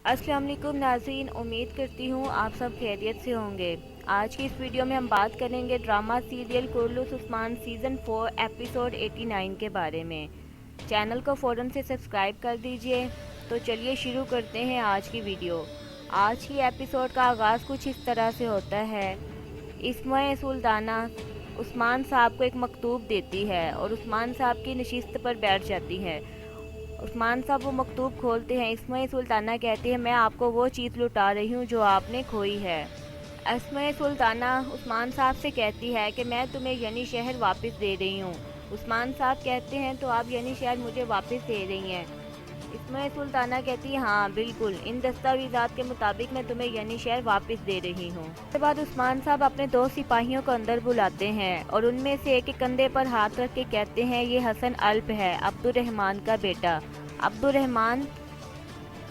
अस्सलाम वालेकुम नाज़रीन, उम्मीद करती हूँ आप सब खैरियत से होंगे। आज की इस वीडियो में हम बात करेंगे drama serial Kurulus Osman season 4 episode 89 के बारे में। चैनल को फ़ौरन से सब्सक्राइब कर दीजिए। तो चलिए शुरू करते हैं आज की वीडियो। आज की एपिसोड का आगाज़ कुछ इस तरह से होता है। इस्माइल सुल्ताना उस्मान साहब को एक मकतूब देती है और उस्मान साहब की नशिस्त पर बैठ जाती है। उस्मान साहब वो मकतूब खोलते हैं। इस्माइल सुल्ताना कहती है, मैं आपको वो चीज़ लुटा रही हूँ जो आपने खोई है। इस्माइल सुल्ताना उस्मान साहब से कहती है कि मैं तुम्हें यनी शहर वापस दे रही हूँ। उस्मान साहब कहते हैं, तो आप यनी शहर मुझे वापस दे रही हैं? इस्माइल सुल्ताना कहती है, हाँ बिल्कुल, इन दस्तावेज़ात के मुताबिक मैं तुम्हें यनी शहर वापस दे रही हूँ। उसके बाद उस्मान साहब अपने 2 सिपाहियों को अंदर बुलाते हैं और उनमें से एक के कंधे पर हाथ रख के कहते हैं, ये हसन अल्प है, अब्दुर्रहमान का बेटा। अब्दुर्रहमान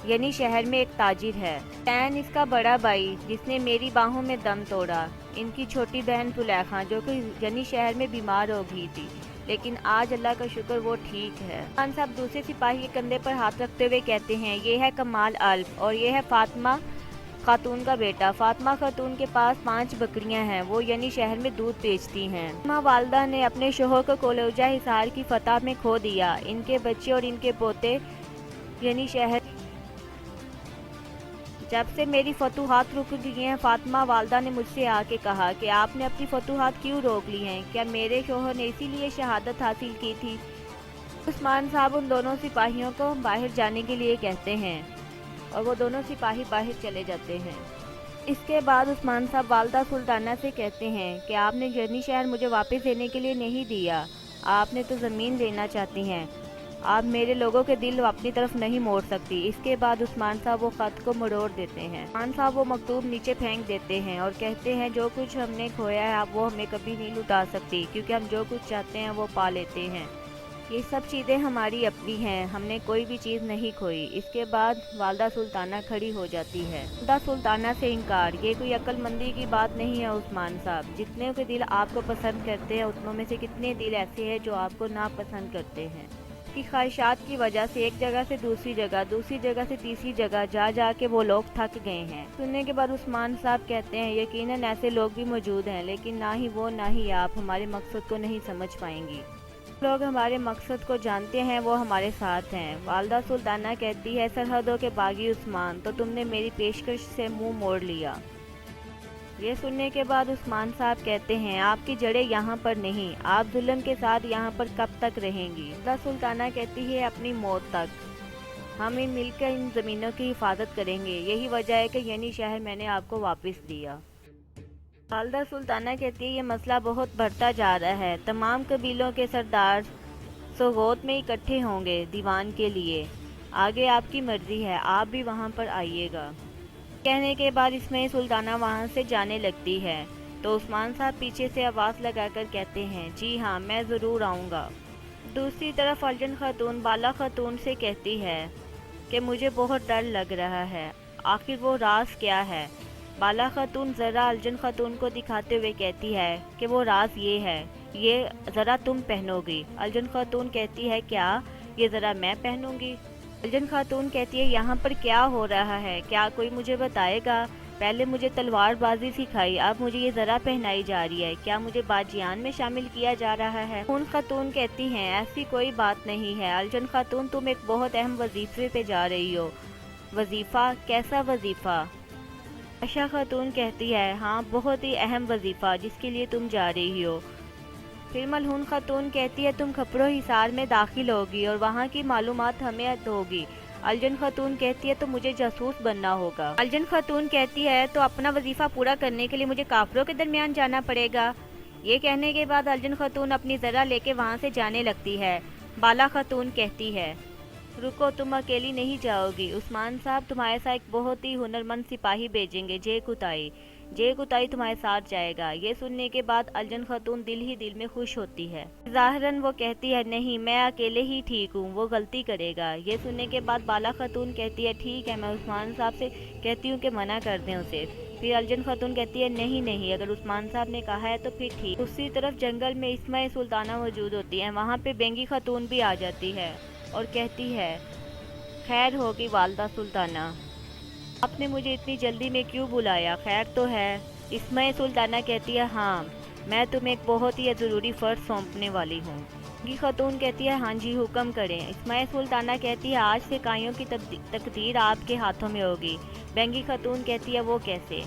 यनी शहर में एक ताजिर है। तैन इसका बड़ा भाई जिसने मेरी बाहों में दम तोड़ा। इनकी छोटी बहन जुलेखा जो कि यनी शहर में बीमार हो गई थी, लेकिन आज अल्लाह का शुक्र वो ठीक है। खान साहब दूसरे सिपाही के कंधे पर हाथ रखते हुए कहते हैं, ये है कमाल अल्फ और ये है फातिमा खातून का बेटा। फातिमा खातून के पास 5 बकरियां हैं, वो यनी शहर में दूध बेचती हैं। फातिमा वालदा ने अपने शोहर को कोलोजा हिसार की फतह में खो दिया। इनके बच्चे और इनके पोते यनी शहर। जब से मेरी फतूहात रुक गई हैं, फातिमा वालदा ने मुझसे आके कहा कि आपने अपनी फतूहात क्यों रोक ली हैं? क्या मेरे शोहर ने इसीलिए शहादत हासिल की थी? उस्मान साहब उन दोनों सिपाहियों को बाहर जाने के लिए कहते हैं और वो दोनों सिपाही बाहर चले जाते हैं। इसके बाद उस्मान साहब वालदा सुल्ताना से कहते हैं कि आपने यनी शहर मुझे वापस देने के लिए नहीं दिया, आपने तो ज़मीन लेना चाहती हैं। आप मेरे लोगों के दिल अपनी तरफ नहीं मोड़ सकती। इसके बाद उस्मान साहब वो ख़त को मरोड़ देते हैं। उस्मान साहब वो मकतूब नीचे फेंक देते हैं और कहते हैं, जो कुछ हमने खोया है आप वो हमें कभी नहीं लुटा सकती, क्योंकि हम जो कुछ चाहते हैं वो पा लेते हैं। ये सब चीज़ें हमारी अपनी हैं, हमने कोई भी चीज़ नहीं खोई। इसके बाद वालदा सुल्ताना खड़ी हो जाती है। वालदा सुल्ताना से इनकार, ये कोई अक्लमंदी की बात नहीं है उस्मान साहब। जितने के दिल आपको पसंद करते हैं उतनों में से कितने दिल ऐसे हैं जो आपको नापसंद करते हैं। की ख्वाहिशात की वजह से एक जगह से दूसरी जगह से तीसरी जगह जा के वो लोग थक गए हैं। सुनने के बाद उस्मान साहब कहते हैं, यकीनन ऐसे लोग भी मौजूद हैं, लेकिन ना ही वो ना ही आप हमारे मकसद को नहीं समझ पाएंगी। लोग हमारे मकसद को जानते हैं, वो हमारे साथ हैं। वालदा सुल्ताना कहती है, सरहदों के बागी उस्मान, तो तुमने मेरी पेशकश से मुंह मोड़ लिया। ये सुनने के बाद उस्मान साहब कहते हैं, आपकी जड़ें यहाँ पर नहीं, आप जुल्म के साथ यहाँ पर कब तक रहेंगी? वालदा सुल्ताना कहती है, अपनी मौत तक। हम इन मिलकर इन ज़मीनों की हिफाजत करेंगे, यही वजह है कि यनी शहर मैंने आपको वापस दिया। वालदा सुल्ताना कहती है, ये मसला बहुत बढ़ता जा रहा है। तमाम कबीलों के सरदार सोगोत में इकट्ठे होंगे दीवान के लिए। आगे आपकी मर्जी है, आप भी वहाँ पर आइएगा। कहने के बाद इस्माइल सुल्ताना वहाँ से जाने लगती है, तो उस्मान साहब पीछे से आवाज़ लगाकर कहते हैं, जी हाँ मैं ज़रूर आऊँगा। दूसरी तरफ अर्जन खातून बाला खातून से कहती है कि मुझे बहुत डर लग रहा है, आखिर वो राज क्या है? बाला खातून ज़रा अर्जन खातून को दिखाते हुए कहती है कि वो राज ये है, ये ज़रा तुम पहनोगी। अर्जन खातून कहती है, क्या ये ज़रा मैं पहनूंगी? अर्जन खातून कहती है, यहाँ पर क्या हो रहा है, क्या कोई मुझे बताएगा? पहले मुझे तलवारबाजी सिखाई, अब मुझे ये ज़रा पहनाई जा रही है, क्या मुझे बाजियान में शामिल किया जा रहा है? खून खातून कहती हैं, ऐसी कोई बात नहीं है अर्जन खातून, तुम एक बहुत अहम वजीफे पे जा रही हो। वजीफ़ा? कैसा वजीफ़ा? आशा खातून कहती है, हाँ बहुत ही अहम वजीफ़ा जिसके लिए तुम जा रही हो। फिर मलहून खातून कहती है, तुम खपड़ो हिसार में दाखिल होगी और वहाँ की मालूमात हमें होगी। अर्जन खातून कहती है, तो मुझे जासूस बनना होगा। अर्जन खातून कहती है, तो अपना वजीफा पूरा करने के लिए मुझे काफिरों के दरमियान जाना पड़ेगा। ये कहने के बाद अर्जन खातून अपनी ज़रा लेके वहाँ से जाने लगती है। बाला खातून कहती है, रुको, तुम अकेली नहीं जाओगी, उस्मान साहब तुम्हारे साथ एक बहुत ही हुनरमंद सिपाही भेजेंगे, जे कुताई तुम्हारे साथ जाएगा। ये सुनने के बाद अर्जन खातून दिल ही दिल में खुश होती है। ज़ाहिरन वो कहती है, नहीं मैं अकेले ही ठीक हूँ, वो गलती करेगा। ये सुनने के बाद बाला खातून कहती है, ठीक है, मैं उस्मान साहब से कहती हूँ कि मना कर दें उसे। फिर अर्जन खातून कहती है, नहीं नहीं, अगर उस्मान साहब ने कहा है तो फिर ठीक। दूसरी तरफ जंगल में इस्माइल सुल्ताना मौजूद होती है। वहाँ पे बेंगी खातून भी आ जाती है और कहती है, खैर होगी वालदा सुल्ताना, آپ نے مجھے اتنی جلدی میں کیوں بلایا؟ خیر تو ہے؟ اسماء سلطانہ کہتی ہے ہاں، میں تمہیں ایک بہت ہی ضروری فرض سونپنے والی ہوں۔ بینگی خاتون کہتی ہے ہاں جی حکم کریں۔ اسماء سلطانہ کہتی ہے آج سے کائیوں کی تقدیر آپ کے ہاتھوں میں ہوگی۔ بینگی خاتون کہتی ہے وہ کیسے؟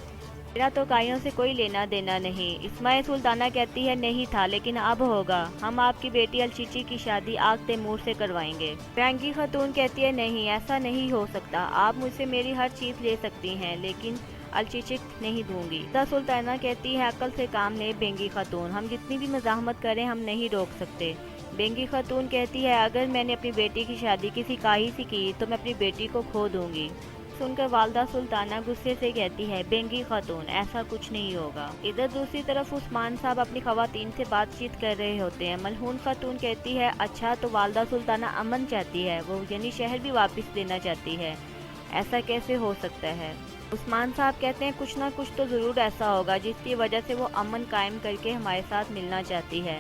میرا تو کائیوں سے کوئی لینا دینا نہیں۔ اسماء سلطانہ کہتی ہے نہیں تھا لیکن اب ہوگا، ہم آپ کی بیٹی الچیچی کی شادی آگ تیمور سے کروائیں گے۔ بینگی خاتون کہتی ہے نہیں، ایسا نہیں ہو سکتا، آپ مجھ سے میری ہر چیز لے سکتی ہیں لیکن الچیچک نہیں دوں گی۔ سلطانہ کہتی ہے عقل سے کام لے بینگی خاتون، ہم جتنی بھی مزاحمت کریں ہم نہیں روک سکتے۔ بینگی خاتون کہتی ہے اگر میں نے اپنی بیٹی کی شادی کسی کاہی سے کی تو میں اپنی بیٹی کو کھو دوں گی۔ سن کر والدہ سلطانہ غصے سے کہتی ہے بینگی خاتون ایسا کچھ نہیں ہوگا۔ ادھر دوسری طرف عثمان صاحب اپنی خواتین سے بات چیت کر رہے ہوتے ہیں۔ ملعون خاتون کہتی ہے اچھا تو والدہ سلطانہ امن چاہتی ہے، وہ یعنی شہر بھی واپس لینا چاہتی ہے، ایسا کیسے ہو سکتا ہے؟ عثمان صاحب کہتے ہیں کچھ نہ کچھ تو ضرور ایسا ہوگا جس کی وجہ سے وہ امن قائم کر کے ہمارے ساتھ ملنا چاہتی ہے۔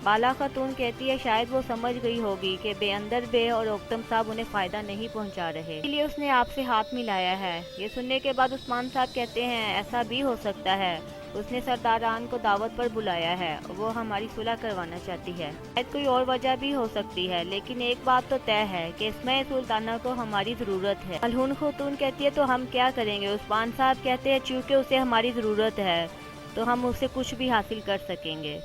بالا خاتون کہتی ہے شاید وہ سمجھ گئی ہوگی کہ بے اندر بے اور اوکتم صاحب انہیں فائدہ نہیں پہنچا رہے، اسی لیے اس نے آپ سے ہاتھ ملایا ہے۔ یہ سننے کے بعد عثمان صاحب کہتے ہیں ایسا بھی ہو سکتا ہے، اس نے سرداران کو دعوت پر بلایا ہے، وہ ہماری صلح کروانا چاہتی ہے، شاید کوئی اور وجہ بھی ہو سکتی ہے، لیکن ایک بات تو طے ہے کہ اسماء سلطانہ کو ہماری ضرورت ہے۔ ملعون خاتون کہتی ہے تو ہم کیا کریں گے؟ عثمان صاحب کہتے ہیں چونکہ اسے ہماری ضرورت ہے تو ہم اسے کچھ بھی حاصل کر سکیں گے۔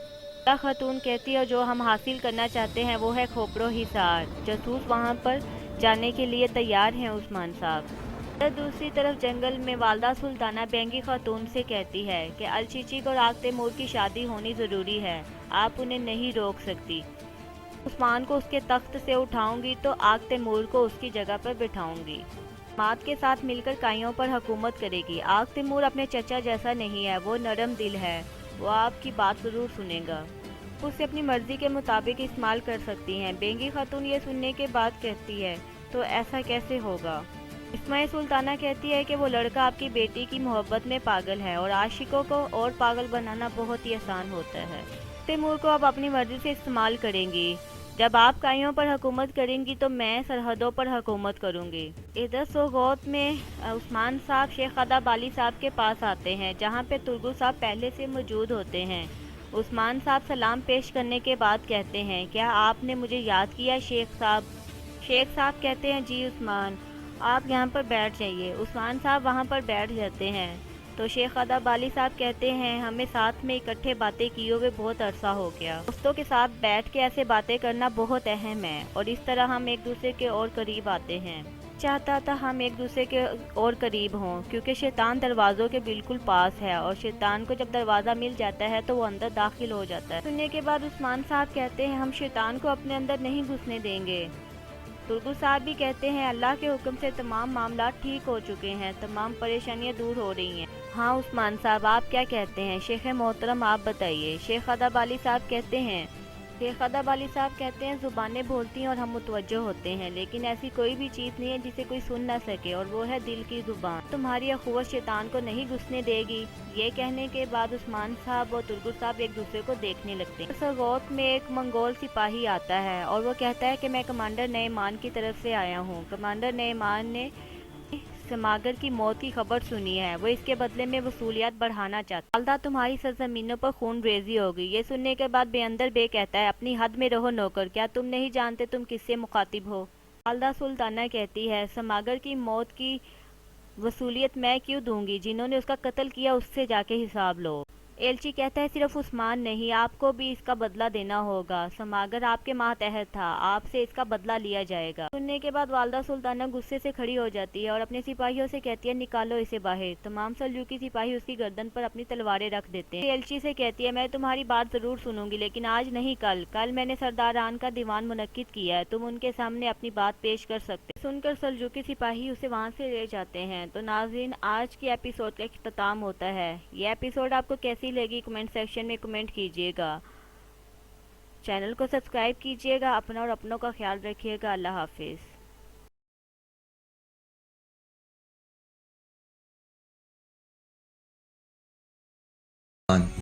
خاتون کہتی ہے جو ہم حاصل کرنا چاہتے ہیں وہ ہے کھوپڑو حصار، جاسوس وہاں پر جانے کے لیے تیار ہیں عثمان صاحب۔ دوسری طرف جنگل میں والدہ سلطانہ بینگی خاتون سے کہتی ہے کہ الچیچک اور آگ تیمور کی شادی ہونی ضروری ہے، آپ انہیں نہیں روک سکتی۔ عثمان کو اس کے تخت سے اٹھاؤں گی تو آگ تیمور کو اس کی جگہ پر بٹھاؤں گی، مات کے ساتھ مل کر کائیوں پر حکومت کرے گی۔ آگ تیمور اپنے چچا جیسا نہیں ہے، وہ نرم دل ہے، وہ آپ کی بات ضرور سنے گا، اسے اپنی مرضی کے مطابق استعمال کر سکتی ہیں۔ بینگی خاتون یہ سننے کے بعد کہتی ہے تو ایسا کیسے ہوگا؟ اسماء سلطانہ کہتی ہے کہ وہ لڑکا آپ کی بیٹی کی محبت میں پاگل ہے اور عاشقوں کو اور پاگل بنانا بہت ہی آسان ہوتا ہے۔ تیمور کو اب اپنی مرضی سے استعمال کریں گی، جب آپ کائیوں پر حکومت کریں گی تو میں سرحدوں پر حکومت کروں گی۔ ادھر سوغوت میں عثمان صاحب شیخ خدا بالی صاحب کے پاس آتے ہیں جہاں پہ ترگو صاحب پہلے سے موجود ہوتے ہیں۔ عثمان صاحب سلام پیش کرنے کے بعد کہتے ہیں کیا آپ نے مجھے یاد کیا شیخ صاحب؟ شیخ صاحب کہتے ہیں جی عثمان، آپ یہاں پر بیٹھ جائیے۔ عثمان صاحب وہاں پر بیٹھ جاتے ہیں تو شیخ خدا بالی صاحب کہتے ہیں ہمیں ساتھ میں اکٹھے باتیں کیے ہوئے بہت عرصہ ہو گیا، دوستوں کے ساتھ بیٹھ کے ایسے باتیں کرنا بہت اہم ہے اور اس طرح ہم ایک دوسرے کے اور قریب آتے ہیں۔ چاہتا تھا ہم ایک دوسرے کے اور قریب ہوں کیونکہ شیطان دروازوں کے بالکل پاس ہے اور شیطان کو جب دروازہ مل جاتا ہے تو وہ اندر داخل ہو جاتا ہے۔ سننے کے بعد عثمان صاحب کہتے ہیں ہم شیطان کو اپنے اندر نہیں گھسنے دیں گے۔ ترگو صاحب بھی کہتے ہیں اللہ کے حکم سے تمام معاملات ٹھیک ہو چکے ہیں، تمام پریشانیاں دور ہو رہی ہیں۔ ہاں عثمان صاحب آپ کیا کہتے ہیں؟ شیخ محترم آپ بتائیے۔ شیخ خدا بالی صاحب کہتے ہیں زبانیں بولتی ہیں اور ہم متوجہ ہوتے ہیں لیکن ایسی کوئی بھی چیز نہیں ہے جسے کوئی سن نہ سکے اور وہ ہے دل کی زبان، تمہاری اخوت شیطان کو نہیں گھسنے دے گی۔ یہ کہنے کے بعد عثمان صاحب اور ترگو صاحب ایک دوسرے کو دیکھنے لگتے ہیں۔ سوغوت میں ایک منگول سپاہی آتا ہے اور وہ کہتا ہے کہ میں کمانڈر نعمان کی طرف سے آیا ہوں۔ کمانڈر نعمان نے سماگر کی موت کی خبر سنی ہے، وہ اس کے بدلے میں وصولیات بڑھانا چاہتا ہے، والدہ تمہاری سرزمینوں پر خون ریزی ہوگی۔ یہ سننے کے بعد بے اندر بے کہتا ہے اپنی حد میں رہو نوکر، کیا تم نہیں جانتے تم کس سے مخاطب ہو؟ والدہ سلطانہ کہتی ہے سماگر کی موت کی وصولیت میں کیوں دوں گی، جنہوں نے اس کا قتل کیا اس سے جا کے حساب لو۔ ایلچی کہتا ہے صرف عثمان نہیں، آپ کو بھی اس کا بدلہ دینا ہوگا، سماگر آپ کے ماتحت تھا، آپ سے اس کا بدلہ لیا جائے گا۔ سننے کے بعد والدہ سلطانہ غصے سے کھڑی ہو جاتی ہے اور اپنے سپاہیوں سے کہتی ہے نکالو اسے باہر۔ تمام سلجوقی سپاہی اس کی گردن پر اپنی تلواریں رکھ دیتے ہیں۔ ایلچی سے کہتی ہے میں تمہاری بات ضرور سنوں گی لیکن آج نہیں کل میں نے سرداران کا دیوان منعقد کیا ہے، تم ان کے سامنے اپنی بات پیش کر سکتے۔ سن کر سلجوقی سپاہی اسے وہاں سے لے جاتے ہیں۔ تو ناظرین آج کی ایپیسوڈ کا اختتام ہوتا ہے۔ یہ ایپیسوڈ آپ کو کیسی لگی کمنٹ سیکشن میں کمنٹ کیجیے گا، چینل کو سبسکرائب کیجیے گا، اپنا اور اپنوں کا خیال رکھیے گا۔ اللہ حافظ۔